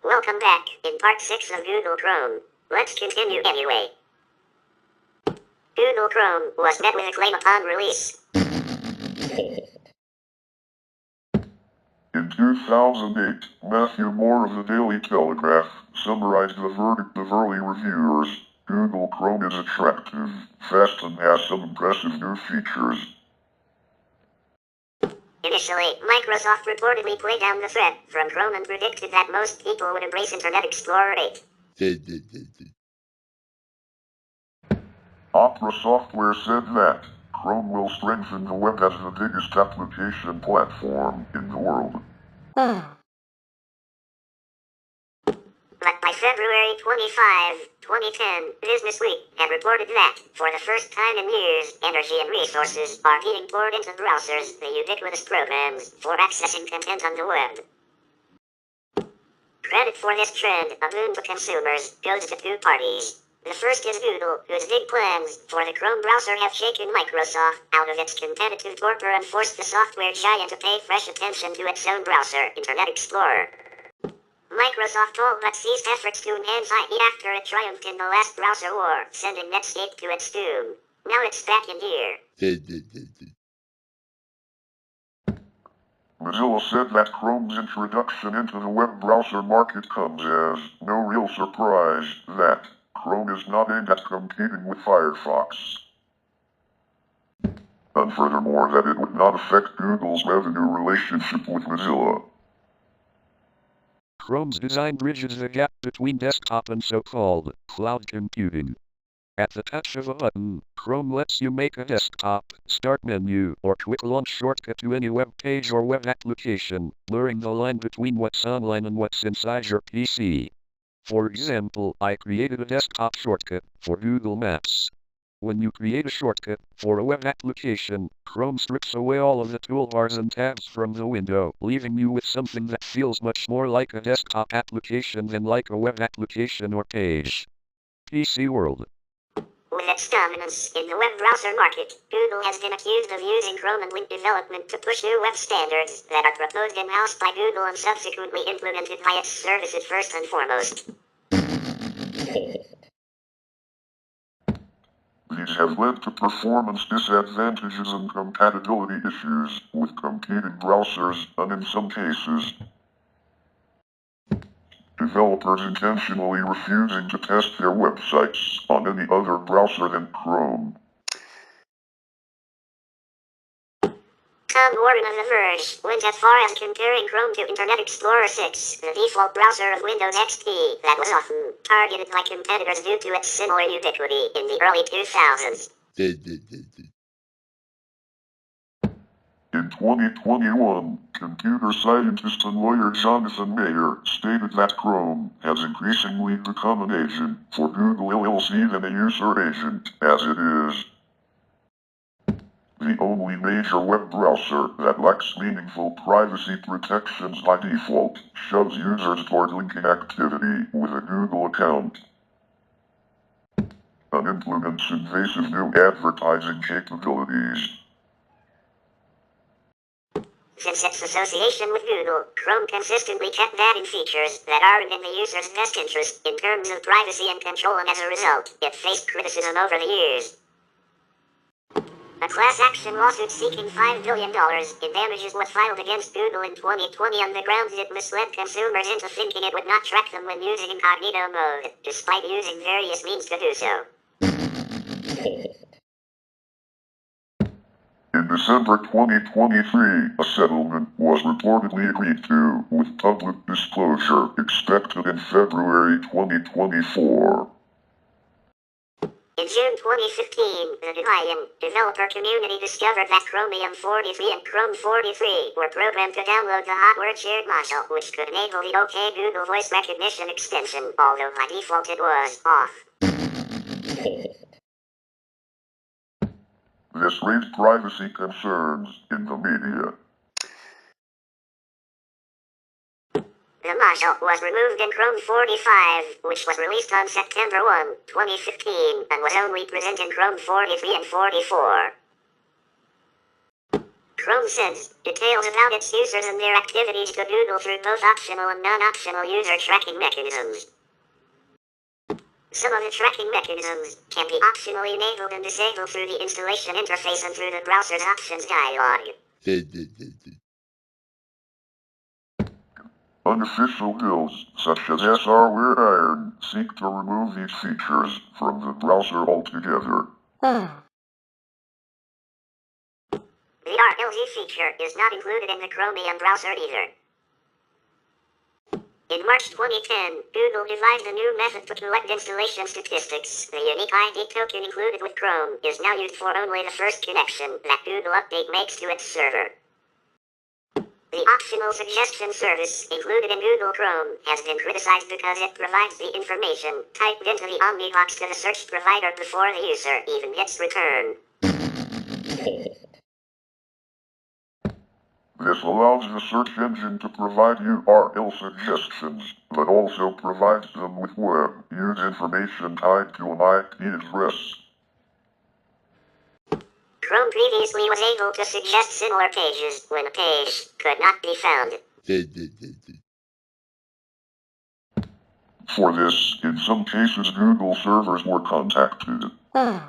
Welcome back, in part 6 of Google Chrome. Let's continue anyway. Google Chrome was met with acclaim upon release. In 2008, Matthew Moore of the Daily Telegraph summarized the verdict of early reviewers. Google Chrome is attractive, fast, and has some impressive new features. Initially, Microsoft reportedly played down the threat from Chrome and predicted that most people would embrace Internet Explorer 8. Opera Software said that Chrome will strengthen the web as the biggest application platform in the world. But by February 25, 2010, Business Week had reported that, for the first time in years, energy and resources are being poured into browsers, the ubiquitous programs, for accessing content on the web. Credit for this trend, a boon to consumers, goes to two parties. The first is Google, whose big plans for the Chrome browser have shaken Microsoft out of its competitive torpor and forced the software giant to pay fresh attention to its own browser, Internet Explorer. Microsoft all but ceased efforts to enhance IE after it triumphed in the last browser war, sending Netscape to its doom. Now it's back in gear. Mozilla said that Chrome's introduction into the web browser market comes as no real surprise that Chrome is not aimed at competing with Firefox. And furthermore, that it would not affect Google's revenue relationship with Mozilla. Chrome's design bridges the gap between desktop and so-called cloud computing. At the touch of a button, Chrome lets you make a desktop, start menu, or quick launch shortcut to any web page or web application, blurring the line between what's online and what's inside your PC. For example, I created a desktop shortcut for Google Maps. When you create a shortcut for a web application, Chrome strips away all of the toolbars and tabs from the window, leaving you with something that feels much more like a desktop application than like a web application or page. PC World. With its dominance in the web browser market, Google has been accused of using Chrome and link development to push new web standards that are proposed in-house by Google and subsequently implemented by its services first and foremost. These have led to performance disadvantages and compatibility issues with competing browsers, and in some cases, developers intentionally refusing to test their websites on any other browser than Chrome. Tom Warren of The Verge went as far as comparing Chrome to Internet Explorer 6, the default browser of Windows XP that was often targeted by competitors due to its similar ubiquity in the early 2000s. In 2021, computer scientist and lawyer Jonathan Mayer stated that Chrome has increasingly become an agent for Google LLC than a user agent, as it is the only major web browser that lacks meaningful privacy protections by default, shoves users toward linking activity with a Google account, and implements invasive new advertising capabilities. Since its association with Google, Chrome consistently kept adding features that aren't in the user's best interest in terms of privacy and control, and as a result, it faced criticism over the years. A class action lawsuit seeking $5 billion in damages was filed against Google in 2020 on the grounds it misled consumers into thinking it would not track them when using incognito mode, despite using various means to do so. In December 2023, a settlement was reportedly agreed to, with public disclosure expected in February 2024. In June 2015, the Debian developer community discovered that Chromium 43 and Chrome 43 were programmed to download the Hot Word Shared module, which could enable the OK Google voice recognition extension, although by default it was off. This raised privacy concerns in the media. The module was removed in Chrome 45, which was released on September 1, 2015, and was only present in Chrome 43 and 44. Chrome sends details about its users and their activities to Google through both optional and non-optional user tracking mechanisms. Some of the tracking mechanisms can be optionally enabled and disabled through the installation interface and through the browser's options dialog. Unofficial guilds, such as SRware Iron, seek to remove these features from the browser altogether. The RLZ feature is not included in the Chromium browser either. In March 2010, Google devised a new method to collect installation statistics. The unique ID token included with Chrome is now used for only the first connection that Google Update makes to its server. The optional suggestion service included in Google Chrome has been criticized because it provides the information typed into the omnibox to the search provider before the user even hits return. This allows the search engine to provide URL suggestions, but also provides them with web use information tied to an IP address. Chrome previously was able to suggest similar pages when a page could not be found. For this, in some cases Google servers were contacted. The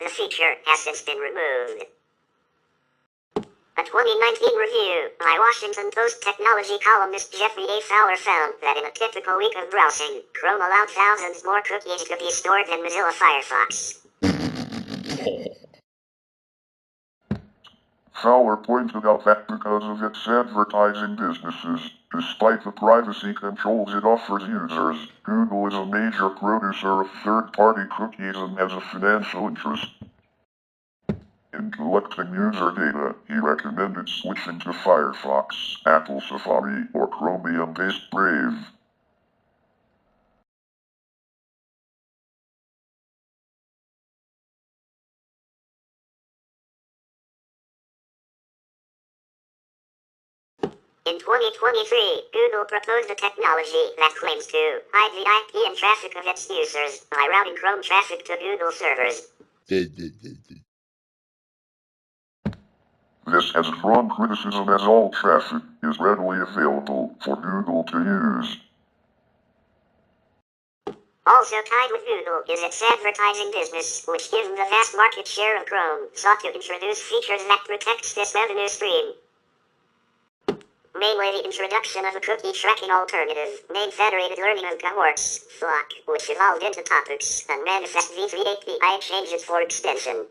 feature has since been removed. A 2019 review by Washington Post technology columnist Jeffrey A. Fowler found that in a typical week of browsing, Chrome allowed thousands more cookies to be stored than Mozilla Firefox. Fowler pointed out that because of its advertising businesses, despite the privacy controls it offers users, Google is a major producer of third-party cookies and has a financial interest. In collecting user data, he recommended switching to Firefox, Apple Safari, or Chromium-based Brave. In 2023, Google proposed a technology that claims to hide the IP and traffic of its users by routing Chrome traffic to Google servers. This has drawn criticism as all traffic is readily available for Google to use. Also tied with Google is its advertising business, which given the vast market share of Chrome, sought to introduce features that protects this revenue stream. Mainly the introduction of a cookie tracking alternative, named Federated Learning of Cohorts, FLOC, which evolved into Topics, and Manifest v3 API changes for extension.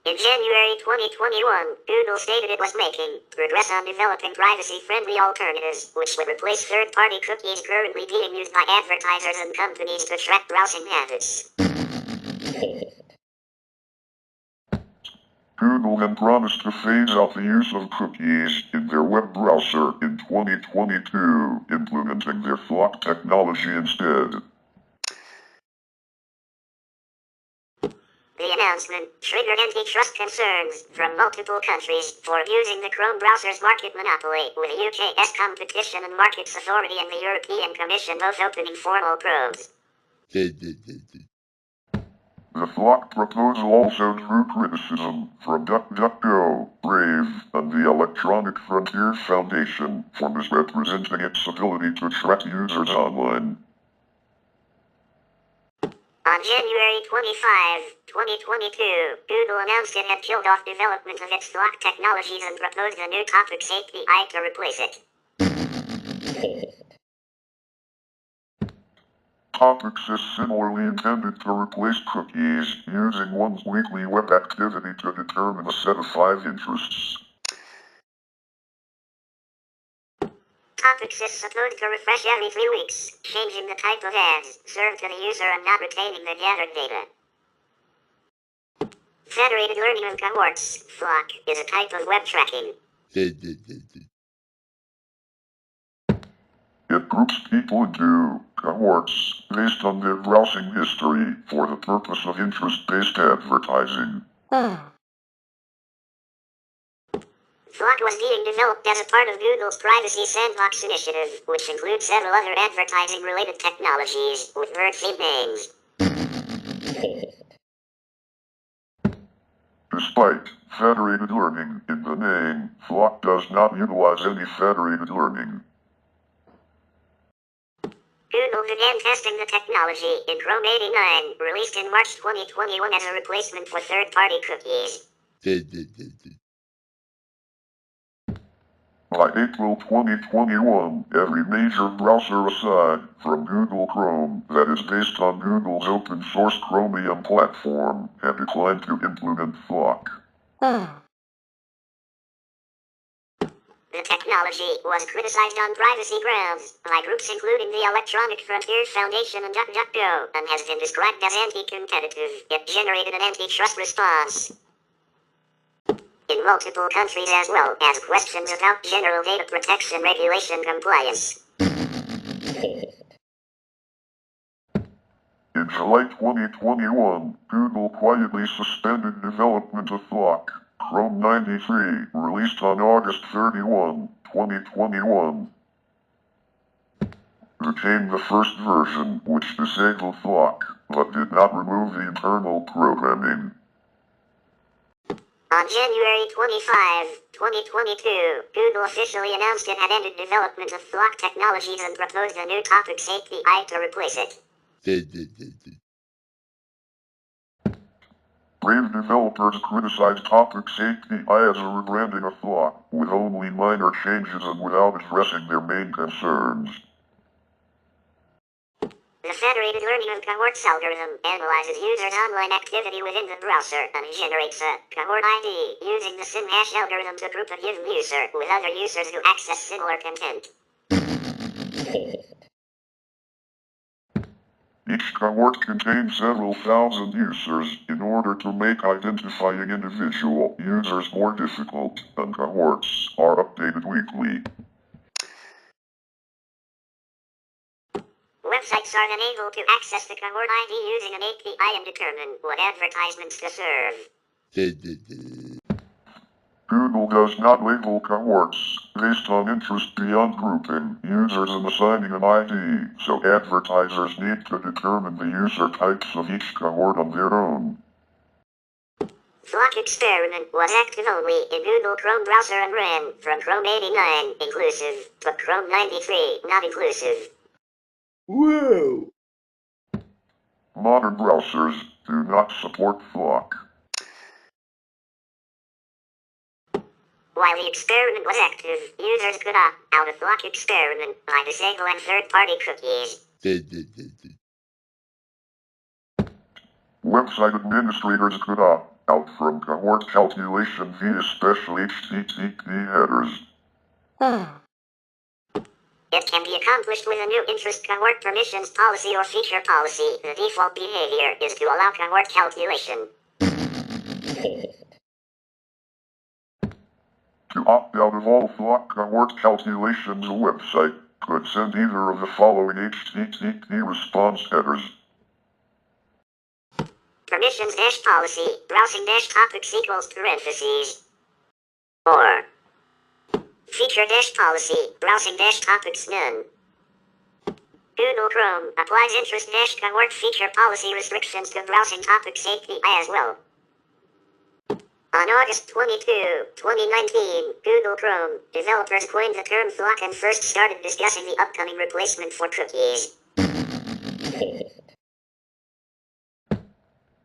In January 2021, Google stated it was making progress on developing privacy-friendly alternatives, which would replace third-party cookies currently being used by advertisers and companies to track browsing habits. Google then promised to phase out the use of cookies in their web browser in 2022, implementing their FLOC technology instead. The announcement triggered antitrust concerns from multiple countries for abusing the Chrome browser's market monopoly, with the UK's Competition and Markets Authority and the European Commission both opening formal probes. The FLOC proposal also drew criticism from DuckDuckGo, Brave, and the Electronic Frontier Foundation for misrepresenting its ability to track users online. On January 25, 2022, Google announced it had killed off development of its FLOC technologies and proposed a new Topics API to replace it. Topics is similarly intended to replace cookies, using one's weekly web activity to determine a set of 5 interests. Topics is supposed to refresh every 3 weeks, changing the type of ads served to the user and not retaining the gathered data. Federated Learning of Cohorts, FLOC, is a type of web tracking. It groups people into cohorts based on their browsing history for the purpose of interest-based advertising. FLOC was being developed as a part of Google's Privacy Sandbox initiative, which includes several other advertising-related technologies with word-themed names. Despite federated learning in the name, Flock does not utilize any federated learning. Google began testing the technology in Chrome 89, released in March 2021 as a replacement for third-party cookies. By April 2021, every major browser aside from Google Chrome that is based on Google's open source Chromium platform had declined to implement Flock. The technology was criticized on privacy grounds by groups including the Electronic Frontier Foundation and DuckDuckGo, and has been described as anti-competitive. It generated an antitrust response in multiple countries as well as questions about general data protection regulation compliance. In July 2021, Google quietly suspended development of Flock. Chrome 93, released on August 31, 2021, became the first version which disabled Flock, but did not remove the internal programming. On January 25, 2022, Google officially announced it had ended development of Flock technologies and proposed a new Topics API to replace it. Brave developers criticized Topics API as a rebranding of Flock, with only minor changes and without addressing their main concerns. The federated learning of cohorts algorithm analyzes users' online activity within the browser and generates a cohort ID using the SymHash algorithm to group a given user with other users who access similar content. Each cohort contains several thousand users. In order to make identifying individual users more difficult, and cohorts are updated weekly. Websites are then able to access the cohort ID using an API and determine what advertisements to serve. Google does not label cohorts based on interest beyond grouping users and assigning an ID, so advertisers need to determine the user types of each cohort on their own. Flock experiment was active only in Google Chrome browser and ran from Chrome 89 inclusive to Chrome 93 not inclusive. Whoa! Modern browsers do not support Flock. While the experiment was active, users could opt out of Flock experiment by disabling third-party cookies. Website administrators could opt out from cohort calculation via special HTTP headers. It can be accomplished with a new interest cohort permissions policy or feature policy. The default behavior is to allow cohort calculation. To opt out of all Flock cohort calculations, a website could send either of the following HTTP response headers. Permissions-policy, browsing-topics equals parentheses. Or feature-policy, browsing-topics none. Google Chrome applies interest-cohort feature policy restrictions to browsing topics API as well. On August 22, 2019, Google Chrome developers coined the term Flock and first started discussing the upcoming replacement for cookies.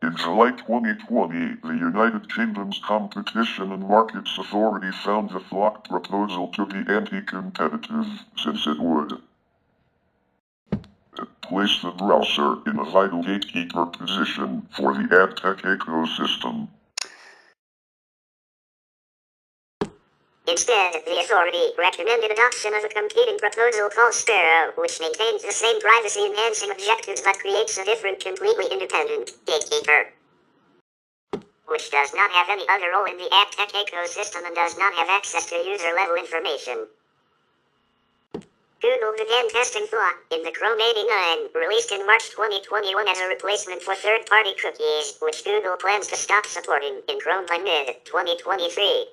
In July 2020, the United Kingdom's Competition and Markets Authority found the Flock proposal to be anti-competitive, since it would place the browser in a vital gatekeeper position for the ad tech ecosystem. Instead, the authority recommended adoption of a competing proposal called Sparrow, which maintains the same privacy-enhancing objectives but creates a different, completely independent gatekeeper, which does not have any other role in the ad tech ecosystem and does not have access to user-level information. Google began testing Flock in the Chrome 89, released in March 2021 as a replacement for third-party cookies, which Google plans to stop supporting in Chrome by mid-2023.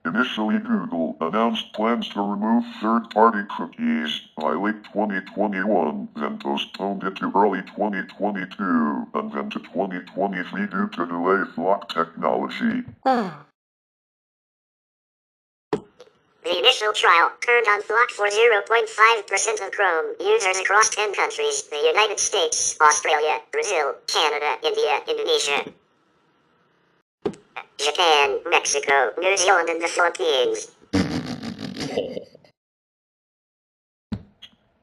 Initially, Google announced plans to remove third-party cookies by late 2021, then postponed it to early 2022, and then to 2023 due to delayed lock technology. The initial trial turned on Flock for 0.5% of Chrome users across 10 countries: the United States, Australia, Brazil, Canada, India, Indonesia, Japan, Mexico, New Zealand, and the Philippines.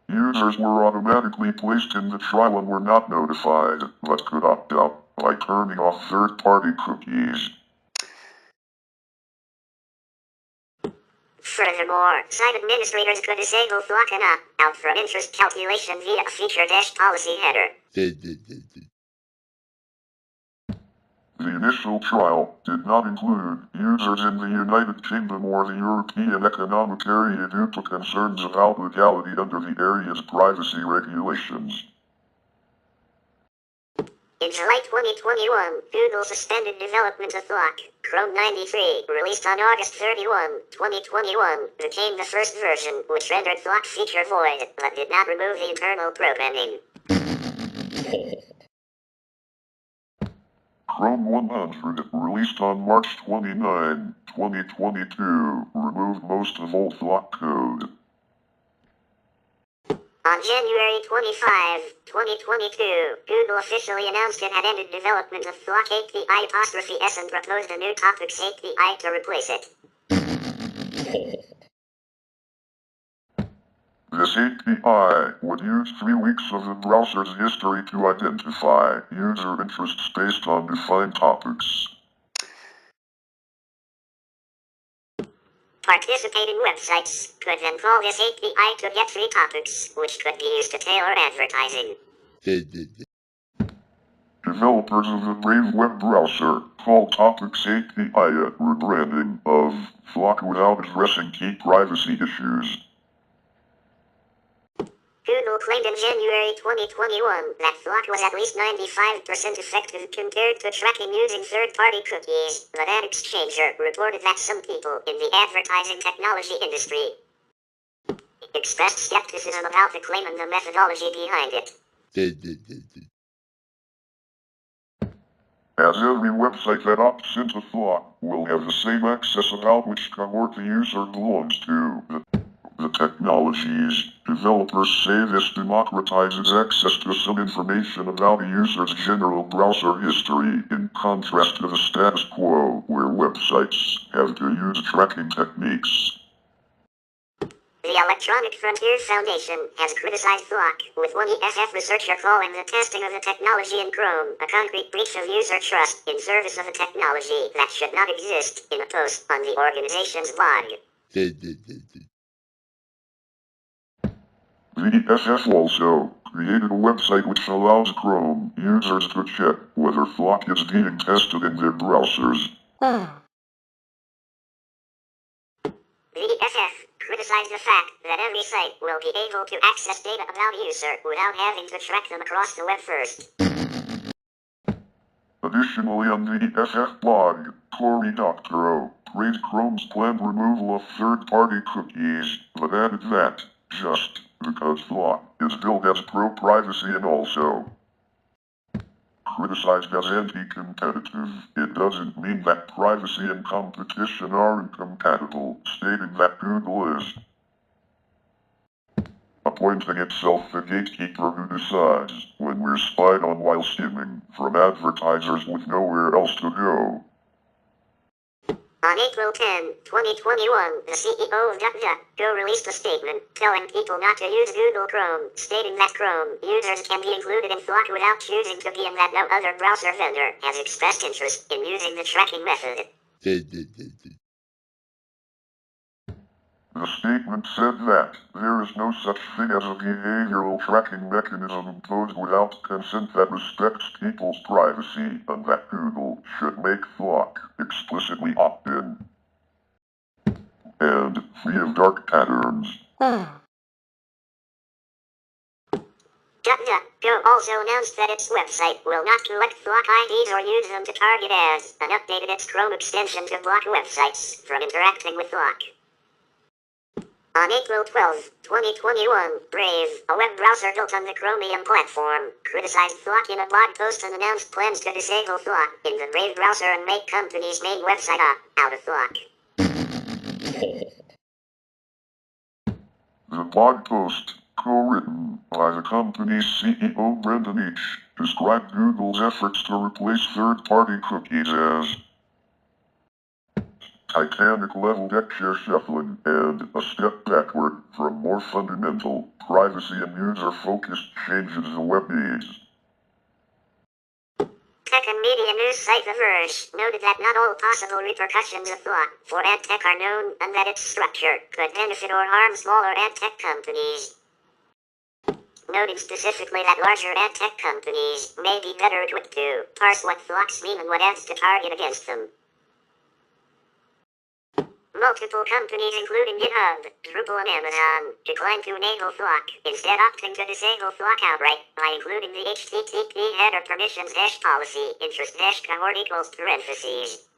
Users were automatically placed in the trial and were not notified, but could opt out by turning off third-party cookies. Furthermore, site administrators could disable Flock and opt out from interest calculation via a feature-policy header. The initial trial did not include users in the United Kingdom or the European Economic Area due to concerns about legality under the area's privacy regulations. In July 2021, Google suspended development of Flock. Chrome 93, released on August 31, 2021, became the first version, which rendered Flock feature void, but did not remove the internal programming. Chrome 100, released on March 29, 2022, removed most of old Flock code. On January 25, 2022, Google officially announced it had ended development of Flock API'(S) and proposed a new Topics API to replace it. This API would use 3 weeks of the browser's history to identify user interests based on defined topics. Participating websites could then call this API to get 3 topics, which could be used to tailor advertising. Developers of the Brave web browser called Topics API a rebranding of Flock without addressing key privacy issues. Google claimed in January 2021 that Flock was at least 95% effective compared to tracking using third-party cookies, but Ad Exchanger reported that some people in the advertising technology industry expressed skepticism about the claim and the methodology behind it. As every website that opts into Flock will have the same access about which cohort the user belongs to. The technologies developers say this democratizes access to some information about a user's general browser history, in contrast to the status quo where websites have to use tracking techniques. The Electronic Frontier Foundation has criticized Flock, with one EFF researcher calling the testing of the technology in Chrome a concrete breach of user trust in service of the technology that should not exist, in a post on the organization's blog. The EFF also created a website which allows Chrome users to check whether Flock is being tested in their browsers. The EFF criticized the fact that every site will be able to access data about a user without having to track them across the web first. Additionally, on the EFF blog, Cory Doctorow praised Chrome's planned removal of third-party cookies, but added that, just because Flock is billed as pro-privacy and also criticized as anti-competitive, it doesn't mean that privacy and competition are incompatible, stating that Google is appointing itself the gatekeeper who decides when we're spied on while skimming from advertisers with nowhere else to go. On April 10, 2021, the CEO of DuckDuckGo released a statement telling people not to use Google Chrome, stating that Chrome users can be included in Flock without choosing to be and that no other browser vendor has expressed interest in using the tracking method. The statement said that there is no such thing as a behavioral tracking mechanism imposed without consent that respects people's privacy, and that Google should make Flock explicitly opt-in and free of dark patterns. DuckDuck Go also announced that its website will not collect block IDs or use them to target ads, and updated its Chrome extension to block websites from interacting with block. On April 12, 2021, Brave, a web browser built on the Chromium platform, criticized block in a blog post and announced plans to disable block in the Brave browser and make company's main website out of block. The blog post, co-written by the company's CEO Brendan H., described Google's efforts to replace third-party cookies as Titanic-level deck chair shuffling and a step backward from more fundamental, privacy and user-focused changes the web needs. Tech and media news site The Verge noted that not all possible repercussions of block for ad tech are known and that its structure could benefit or harm smaller ad tech companies. Noting specifically that larger ad tech companies may be better equipped to parse what blocks mean and what ads to target against them. Multiple companies including GitHub, Drupal and Amazon declined to enable block, instead opting to disable block outright by including the HTTP header permissions -policy interest -cohort equals parentheses.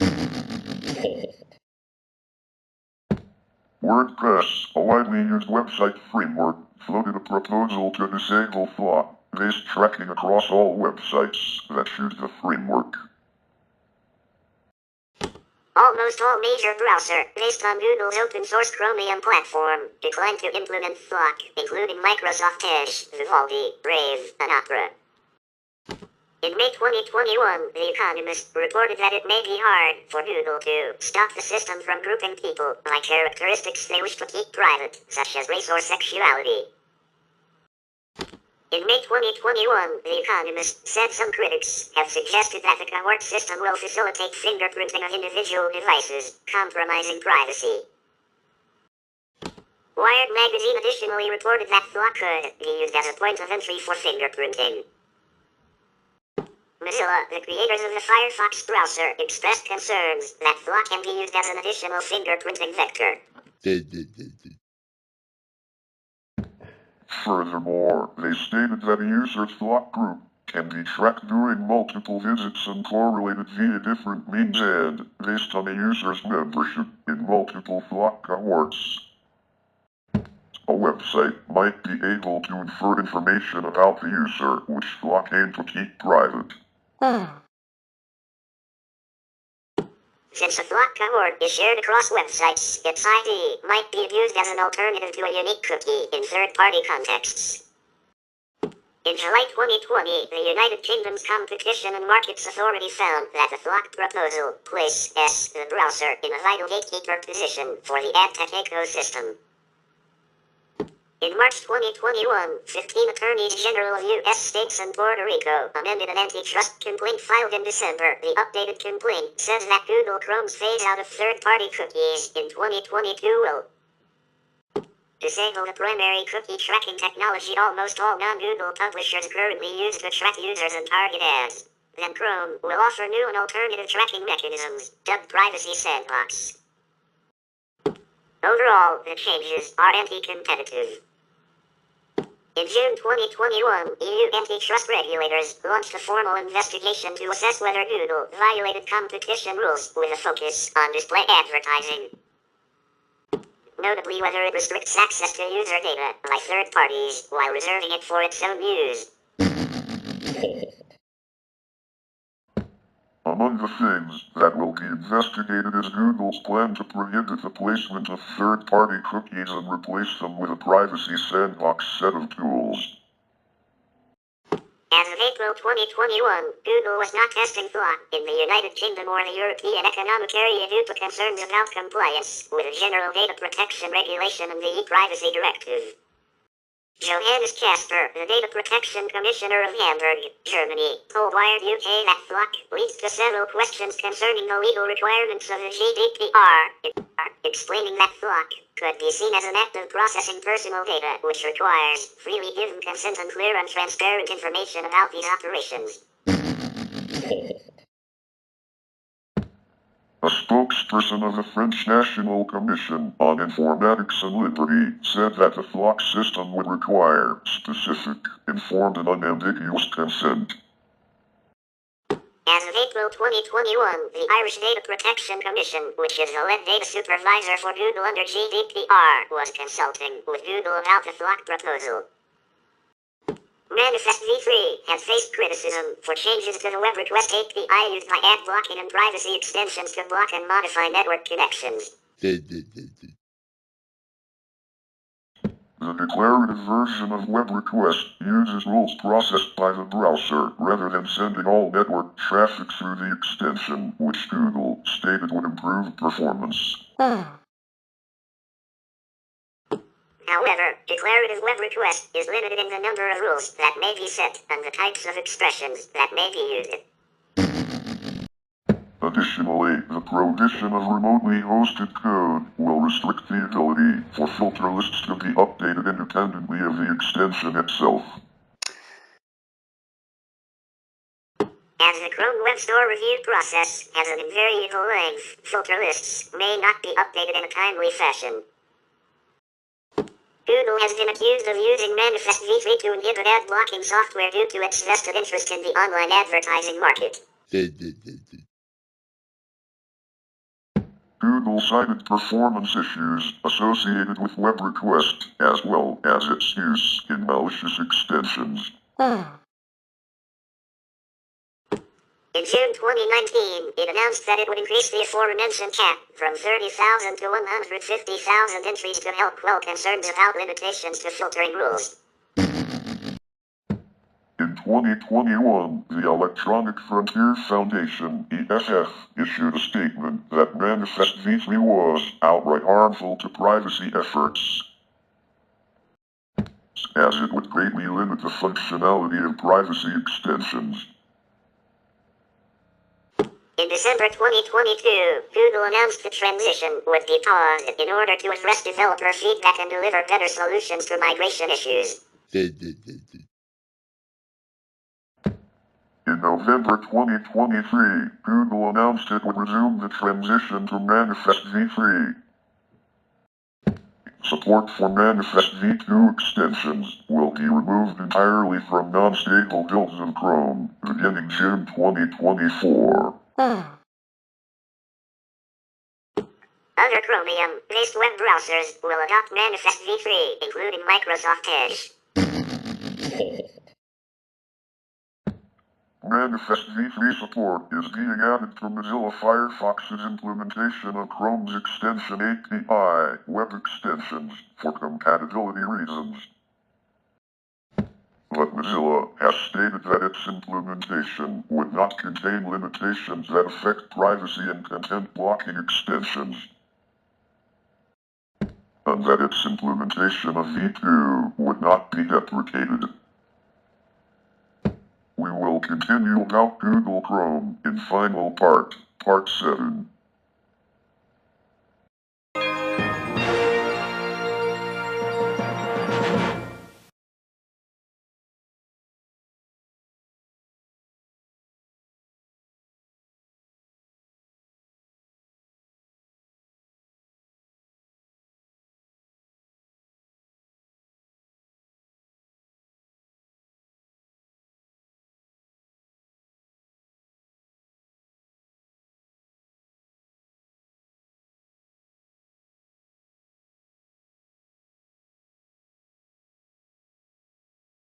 WordPress, a widely used website framework, floated a proposal to disable block-based tracking across all websites that use the framework. Almost all major browsers based on Google's open-source Chromium platform declined to implement block, including Microsoft Edge, Vivaldi, Brave, and Opera. In May 2021, The Economist reported that it may be hard for Google to stop the system from grouping people by characteristics they wish to keep private, such as race or sexuality. In May 2021, The Economist said some critics have suggested that the cohort system will facilitate fingerprinting of individual devices, compromising privacy. Wired magazine additionally reported that block could be used as a point of entry for fingerprinting. Mozilla, the creators of the Firefox browser, expressed concerns that block can be used as an additional fingerprinting vector. Furthermore, they stated that a user's block group can be tracked during multiple visits and correlated via different means and based on a user's membership in multiple block cohorts. A website might be able to infer information about the user which block aim to keep private. Since a block cohort is shared across websites, its ID might be used as an alternative to a unique cookie in third-party contexts. In July 2020, the United Kingdom's Competition and Markets Authority found that the block proposal places the browser in a vital gatekeeper position for the ad tech ecosystem. In March 2021, 15 attorneys general of U.S. states and Puerto Rico amended an antitrust complaint filed in December. The updated complaint says that Google Chrome's phase-out of third-party cookies in 2022 will disable the primary cookie tracking technology almost all non-Google publishers currently use to track users and target ads. Then Chrome will offer new and alternative tracking mechanisms, dubbed Privacy Sandbox. Overall, the changes are anti-competitive. In June 2021, EU antitrust regulators launched a formal investigation to assess whether Google violated competition rules with a focus on display advertising. Notably whether it restricts access to user data by third parties while reserving it for its own use. Among the things that will be investigated is Google's plan to prohibit the placement of third-party cookies and replace them with a privacy sandbox set of tools. As of April 2021, Google was not testing block in the United Kingdom or the European Economic Area due to concerns about compliance with the General Data Protection Regulation and the e-Privacy Directive. Johannes Kasper, the Data Protection Commissioner of Hamburg, Germany, told Wired UK that block leads to several questions concerning the legal requirements of the GDPR, explaining that block could be seen as an act of processing personal data, which requires freely given consent and clear and transparent information about these operations. A spokesperson of the French National Commission on Informatics and Liberty said that the flock system would require specific, informed and unambiguous consent. As of April 2021, the Irish Data Protection Commission, which is the lead data supervisor for Google under GDPR, was consulting with Google about the flock proposal. Manifest v3 has faced criticism for changes to the web request API used by ad blocking and privacy extensions to block and modify network connections. The declarative version of web request uses rules processed by the browser rather than sending all network traffic through the extension, which Google stated would improve performance. However, declarative web request is limited in the number of rules that may be set and the types of expressions that may be used. Additionally, the prohibition of remotely hosted code will restrict the ability for filter lists to be updated independently of the extension itself. As the Chrome Web Store review process has an invariable length, filter lists may not be updated in a timely fashion. Google has been accused of using Manifest v3 to inhibit ad blocking software due to its vested interest in the online advertising market. Google cited performance issues associated with web request, as well as its use in malicious extensions. In June 2019, it announced that it would increase the aforementioned cap from 30,000 to 150,000 entries to help quell concerns about limitations to filtering rules. In 2021, the Electronic Frontier Foundation, EFF, issued a statement that Manifest v3 was outright harmful to privacy efforts, as it would greatly limit the functionality of privacy extensions. In December 2022, Google announced the transition would be paused in order to address developer feedback and deliver better solutions to migration issues. In November 2023, Google announced it would resume the transition to Manifest v3. Support for Manifest v2 extensions will be removed entirely from non-stable builds of Chrome, beginning June 2024. Other Chromium-based web browsers will adopt Manifest v3, including Microsoft Edge. Manifest v3 support is being added to Mozilla Firefox's implementation of Chrome's extension API web extensions for compatibility reasons. But Mozilla has stated that its implementation would not contain limitations that affect privacy and content blocking extensions, and that its implementation of v2 would not be deprecated. We will continue about Google Chrome in final part 7.